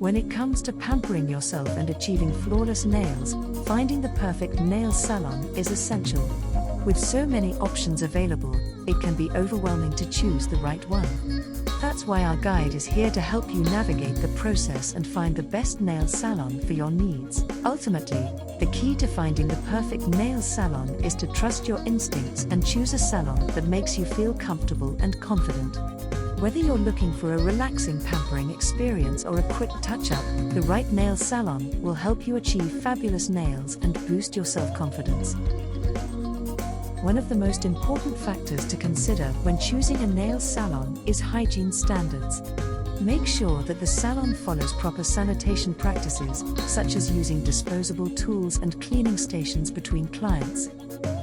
When it comes to pampering yourself and achieving flawless nails, finding the perfect nail salon is essential. With so many options available, it can be overwhelming to choose the right one. That's why our guide is here to help you navigate the process and find the best nail salon for your needs. Ultimately, the key to finding the perfect nail salon is to trust your instincts and choose a salon that makes you feel comfortable and confident. Whether you're looking for a relaxing pampering experience or a quick touch-up, the right nail salon will help you achieve fabulous nails and boost your self-confidence. One of the most important factors to consider when choosing a nail salon is hygiene standards. Make sure that the salon follows proper sanitation practices, such as using disposable tools and cleaning stations between clients.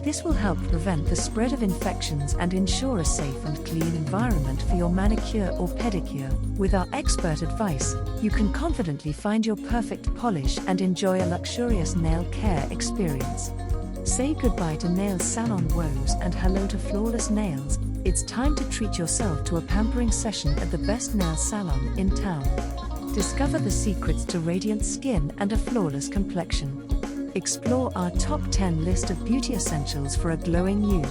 This will help prevent the spread of infections and ensure a safe and clean environment for your manicure or pedicure. With our expert advice, you can confidently find your perfect polish and enjoy a luxurious nail care experience. Say goodbye to nail salon woes and hello to flawless nails. It's time to treat yourself to a pampering session at the best nail salon in town. Discover the secrets to radiant skin and a flawless complexion. Explore our top 10 list of beauty essentials for a glowing you.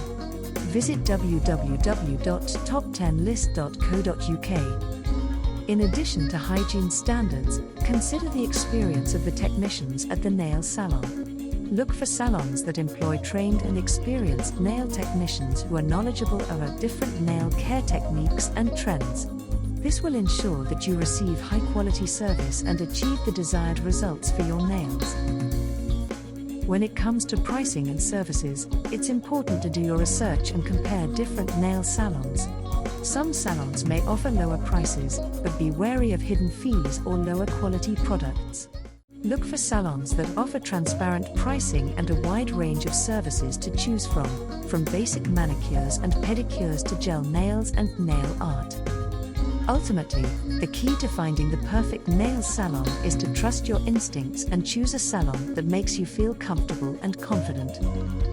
Visit www.top10list.co.uk. In addition to hygiene standards, consider the experience of the technicians at the nail salon. Look for salons that employ trained and experienced nail technicians who are knowledgeable about different nail care techniques and trends. This will ensure that you receive high-quality service and achieve the desired results for your nails. When it comes to pricing and services, it's important to do your research and compare different nail salons. Some salons may offer lower prices, but be wary of hidden fees or lower quality products. Look for salons that offer transparent pricing and a wide range of services to choose from basic manicures and pedicures to gel nails and nail art. Ultimately, the key to finding the perfect nail salon is to trust your instincts and choose a salon that makes you feel comfortable and confident.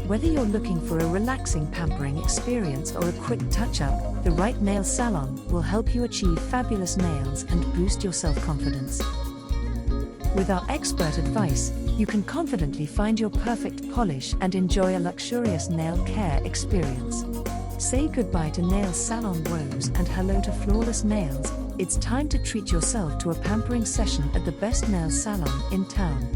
Whether you're looking for a relaxing pampering experience or a quick touch-up, the right nail salon will help you achieve fabulous nails and boost your self-confidence. With our expert advice, you can confidently find your perfect polish and enjoy a luxurious nail care experience. Say goodbye to nail salon woes and hello to flawless nails. It's time to treat yourself to a pampering session at the best nail salon in town.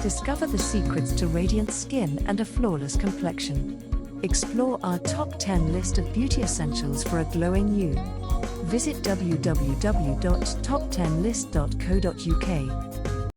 Discover the secrets to radiant skin and a flawless complexion. Explore our top 10 list of beauty essentials for a glowing you. Visit www.top10list.co.uk.